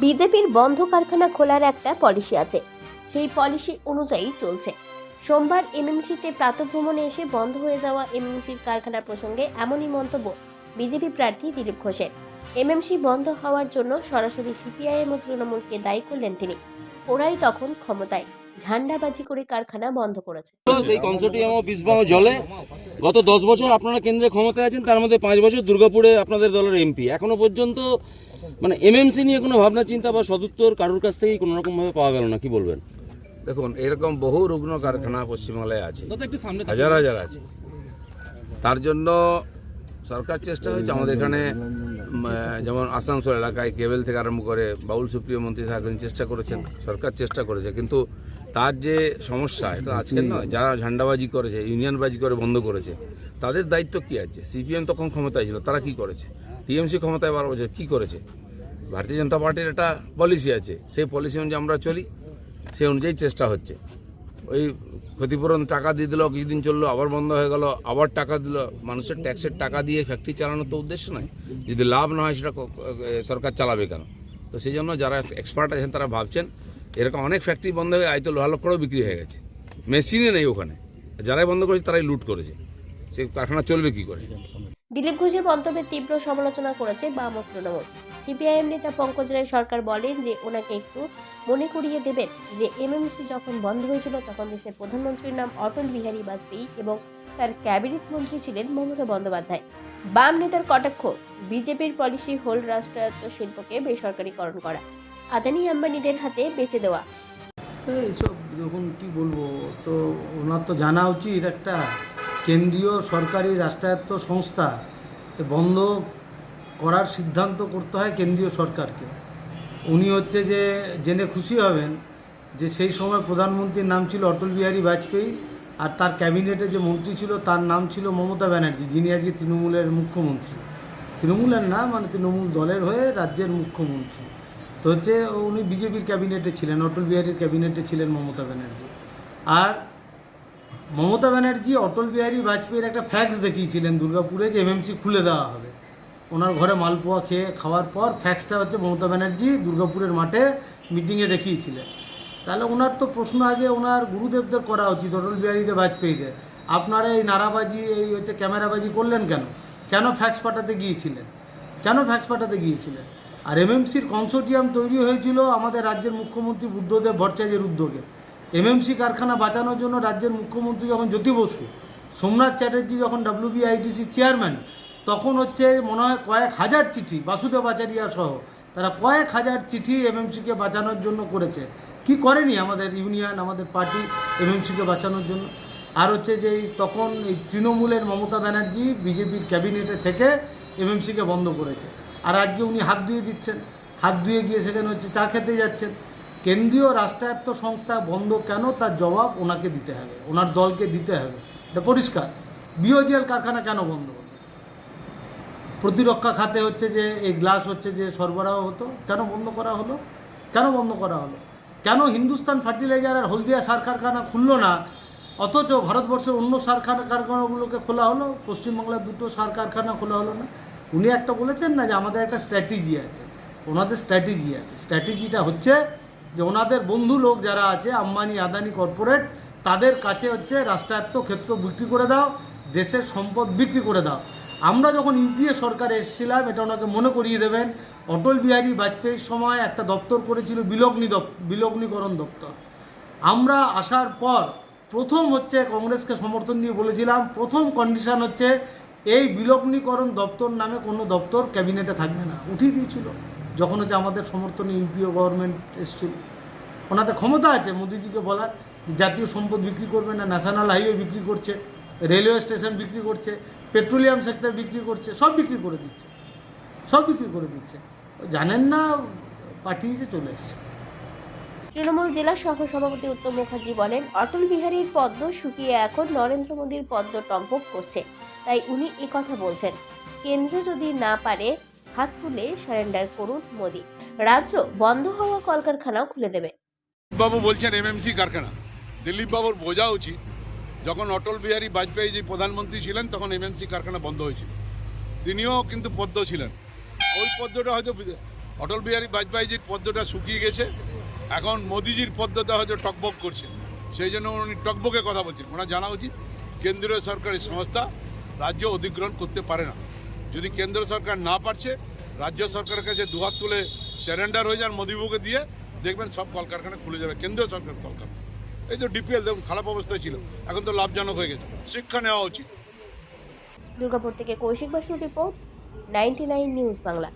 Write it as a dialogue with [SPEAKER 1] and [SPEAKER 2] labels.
[SPEAKER 1] বিজেপির বন্ধ কারখানা খোলার একটা পলিসি আছে, সেই পলিসি অনুযায়ী চলছে। সোমবার এমএমসিতে প্রাতঃভ্রমণে এসে বন্ধ হয়ে যাওয়া এমএমসির কারখানা প্রসঙ্গে এমনই মন্তব্য বিজেপি প্রার্থী দিলীপ ঘোষের। এমএমসি বন্ধ হওয়ার জন্য সরাসরি সিপিআইএম ও তৃণমূলকে দায়ী করলেন তিনি। ওরাই তখন ক্ষমতায়, ঝান্ডাবাজি করে কারখানা বন্ধ করেছে।
[SPEAKER 2] সেই কনসোর্টিয়াম অফ ইস্টবেঙ্গল জলে গত 10 বছর আপনারা কেন্দ্রে ক্ষমতায় আছেন, তার মধ্যে 5 বছর দুর্গাপুরে আপনাদের দলের এমপি। এখনো পর্যন্ত মানে এমএমসি নিয়ে কোনো ভাবনা চিন্তা বা সদুত্তর কারোর কাছ থেকেই কোনো রকম ভাবে পাওয়া গেল না, কি বলবেন?
[SPEAKER 3] দেখুন, এরকম বহু রুগ্ন কারখানা পশ্চিমবাংলায় আছে, হাজার হাজার আছে। তার জন্য সরকার চেষ্টা হয়েছে। আমাদের এখানে যেমন আসানসোল এলাকায় কেবল থেকে আরম্ভ করে বাউল সুপ্রিয় মন্ত্রী থাকলেন, চেষ্টা করেছেন, সরকার চেষ্টা করেছে। কিন্তু তার যে সমস্যা, এটা আজকের নয়। যারা ঝান্ডাবাজি করেছে, ইউনিয়নবাজি করে বন্ধ করেছে, তাদের দায়িত্ব কী আছে? সিপিএম তখন ক্ষমতায় ছিল, তারা কি করেছে? টিএমসি ক্ষমতায় 12 বছর কী করেছে? ভারতীয় জনতা পার্টির একটা পলিসি আছে, সেই পলিসি অনুযায়ী আমরা চলি, সেই অনুযায়ী চেষ্টা হচ্ছে। ওই ক্ষতিপূরণ টাকা দিয়ে দিল, কিছুদিন চললো, আবার বন্ধ হয়ে গেল, আবার টাকা দিল। মানুষের ট্যাক্সের টাকা দিয়ে ফ্যাক্টরি চালানোর তো উদ্দেশ্য নয়। যদি লাভ না হয়, সেটা সরকার চালাবে কেন? তো সেই জন্য যারা এক্সপার্ট আছেন তারা ভাবছেন, এরকম অনেক ফ্যাক্টরি বন্ধ হয়ে হয়তো লোহা লক্কড়ও বিক্রি হয়ে গেছে, মেশিনে নেই ওখানে। যারাই বন্ধ করেছে তারাই লুট করেছে, সেই কারখানা চলবে কী করে?
[SPEAKER 1] দিলীপ ঘোষের মন্তব্যের তীব্র সমালোচনা করেছে বাম ও তৃণমূল। সিপিআইএম নেতা পঙ্কজ রায় সরকার বলেন যে ওনাকে একটু মনে করিয়ে দেবেন যে এমএমসি যখন বন্ধ হয়েছিল তখন দেশের প্রধানমন্ত্রীর নাম অটল বিহারী বাজপেয়ী এবং তার ক্যাবিনেট মন্ত্রী ছিলেন মমতা বন্দ্যোপাধ্যায়। বাম নেতার কটাক্ষ, বিজেপির পলিসি হল রাষ্ট্রায়ত্ত শিল্পকে বেসরকারীকরণ করা, আদানি আম্বানিদের হাতে বেচে দেওয়া।
[SPEAKER 4] এইসব যখন কি বলবো, তো ওনার তো জানা উচিত একটা কেন্দ্রীয় সরকারি রাষ্ট্রায়ত্ত সংস্থা বন্ধ করার সিদ্ধান্ত করতে হয় কেন্দ্রীয় সরকারকে। উনি হচ্ছে যে জেনে খুশি হবেন যে সেই সময় প্রধানমন্ত্রীর নাম ছিল অটল বিহারী বাজপেয়ী, আর তার ক্যাবিনেটে যে মন্ত্রী ছিল তার নাম ছিল মমতা ব্যানার্জি, যিনি আজকে তৃণমূলের মুখ্যমন্ত্রী। তৃণমূলের না, মানে তৃণমূল দলের হয়ে রাজ্যের মুখ্যমন্ত্রী। তো হচ্ছে উনি বিজেপির ক্যাবিনেটে ছিলেন, অটল বিহারীর ক্যাবিনেটে ছিলেন মমতা ব্যানার্জি। আর মমতা ব্যানার্জি অটল বিহারী বাজপেয়ীর একটা ফ্যাক্স দেখিয়েছিলেন দুর্গাপুরে যে এমএমসি খুলে দেওয়া হবে। ওনার ঘরে মালপোয়া খাওয়ার পর ফ্যাক্সটা হচ্ছে মমতা ব্যানার্জি দুর্গাপুরের মাঠে মিটিংয়ে দেখিয়েছিলেন। তাহলে ওনার তো প্রশ্ন আগে ওনার গুরুদেবদের করা উচিত, অটল বিহারীদের বাজপেয়ীদের। আপনারা এই নারাবাজি, এই হচ্ছে ক্যামেরাবাজি করলেন কেন? কেন ফ্যাক্স পাঠাতে গিয়েছিলেন? কেন ফ্যাক্স পাঠাতে গিয়েছিলেন? আর এমএমসির কনসোর্টিয়াম তৈরি হয়েছিল আমাদের রাজ্যের মুখ্যমন্ত্রী বুদ্ধদেব ভট্টাচার্যের উদ্যোগে। এমএমসি কারখানা বাঁচানোর জন্য রাজ্যের মুখ্যমন্ত্রী যখন জ্যোতি বসু, সোমনাথ চ্যাটার্জি যখন WBITC চেয়ারম্যান, তখন হচ্ছে মনে হয় কয়েক হাজার চিঠি, বাসুদেব আচারিয়া সহ তারা কয়েক হাজার চিঠি এমএমসিকে বাঁচানোর জন্য করেছে। কি করেনি আমাদের ইউনিয়ন, আমাদের পার্টি এমএমসিকে বাঁচানোর জন্য? আর হচ্ছে যে তখন এই তৃণমূলের মমতা ব্যানার্জি বিজেপির ক্যাবিনেটে থেকে এমএমসিকে বন্ধ করেছে। আর আজকে উনি হাত ধুয়ে দিচ্ছেন, হাত ধুয়ে গিয়ে সেখানে হচ্ছে চা খেতে যাচ্ছেন। কেন্দ্রীয় রাষ্ট্রায়ত্ত সংস্থা বন্ধ কেন, তার জবাব ওনাকে দিতে হবে, ওনার দলকে দিতে হবে। এটা পরিষ্কার। বিওজিএল কারখানা কেন বন্ধ হলো? প্রতিরক্ষা খাতে হচ্ছে যে এই গ্লাস হচ্ছে যে সরবরাহ হতো, কেন বন্ধ করা হলো? কেন বন্ধ করা হলো? কেন হিন্দুস্তান ফার্টিলাইজার আর হলদিয়া সার কারখানা খুললো না, অথচ ভারতবর্ষের অন্য সার কারখানাগুলোকে খোলা হলো? পশ্চিমবাংলার 2টো সার কারখানা খোলা হলো না? উনি একটা বলেছেন না যে আমাদের একটা স্ট্র্যাটেজি আছে। ওনাদের স্ট্র্যাটেজি আছে। স্ট্র্যাটেজিটা হচ্ছে যে ওনাদের বন্ধু লোক যারা আছে, আম্বানি আদানি কর্পোরেট, তাদের কাছে হচ্ছে রাষ্ট্রায়ত্ত ক্ষেত্র বিক্রি করে দাও, দেশের সম্পদ বিক্রি করে দাও। আমরা যখন ইউপিএ সরকারে এসেছিলাম, এটা ওনাকে মনে করিয়ে দেবেন, অটল বিহারী বাজপেয়ীর সময় একটা দপ্তর করেছিল বিলগ্নীকরণ দপ্তর। আমরা আসার পর প্রথম হচ্ছে কংগ্রেসকে সমর্থন দিয়ে বলেছিলাম, প্রথম কন্ডিশন হচ্ছে এই বিলগ্নীকরণ দপ্তর নামে কোনো দপ্তর ক্যাবিনেটে থাকবে না। উঠিয়ে দিয়েছিল যখন হচ্ছে আমাদের সমর্থনে ইউপিএ গভর্নমেন্ট এসেছিল। ওনাদের ক্ষমতা আছে মোদিজিকে বলার যে জাতীয় সম্পদ বিক্রি করবে না, ন্যাশনাল হাইওয়ে বিক্রি করছে, রেলওয়ে স্টেশন বিক্রি করছে, পেট্রোলিয়াম সেক্টর বিক্রি করছে, সব বিক্রি করে দিচ্ছে, সব বিক্রি করে দিচ্ছে। জানেন না, পাঠিয়েছে, চলে এসছে।
[SPEAKER 1] তৃণমূল জেলা সহ সভাপতি উত্তম মুখার্জি বলেন, অটল বিহারীর পদ্ম শুকিয়ে এখন নরেন্দ্র মোদীর পদ্ম টকবক করছে, তাই উনি কথা বলছেন। কেন্দ্র যদি না পারে হাত তুলে সারেন্ডার করুন মোদী, রাজ্য বন্ধ হওয়া কলকারখানাও খুলে দেবে।
[SPEAKER 5] বাবু বলছেন এমএমসি কারখানা, দিলীপ বাবুর বোঝা উচিত যখন অটল বিহারী বাজপেয়ী যে প্রধানমন্ত্রী ছিলেন তখন এমএমসি কারখানা বন্ধ হয়েছিল, তিনিও কিন্তু পদ্ম ছিলেন। ওই পদ্মটা হয়তো অটল বিহারী বাজপেয়ীজির পদ্মটা শুকিয়ে গেছে, এখন মোদিজির পদ্মটা হয়তো টকবক করছে, সেই জন্য উনি টকবকে কথা বলছেন। ওনার জানা উচিত কেন্দ্রীয় সরকারি সংস্থা রাজ্য অধিগ্রহণ করতে পারে না। যদি কেন্দ্র সরকার না পারছে, রাজ্য সরকারের কাছে দুহাত তুলে স্যারেন্ডার হয়ে যান মোদিবাবুকে দিয়ে, দেখবেন সব কলকারখানা খুলে যাবে, কেন্দ্রীয় সরকার কলকারখানা। এই তো ডিপিএল দেখুন খারাপ অবস্থায় ছিল, এখন তো লাভজনক হয়ে গেছে, শিক্ষা নেওয়া উচিত।
[SPEAKER 1] দুর্গাপুর থেকে কৌশিক বাসুর রিপোর্ট, 99 নিউজ বাংলা।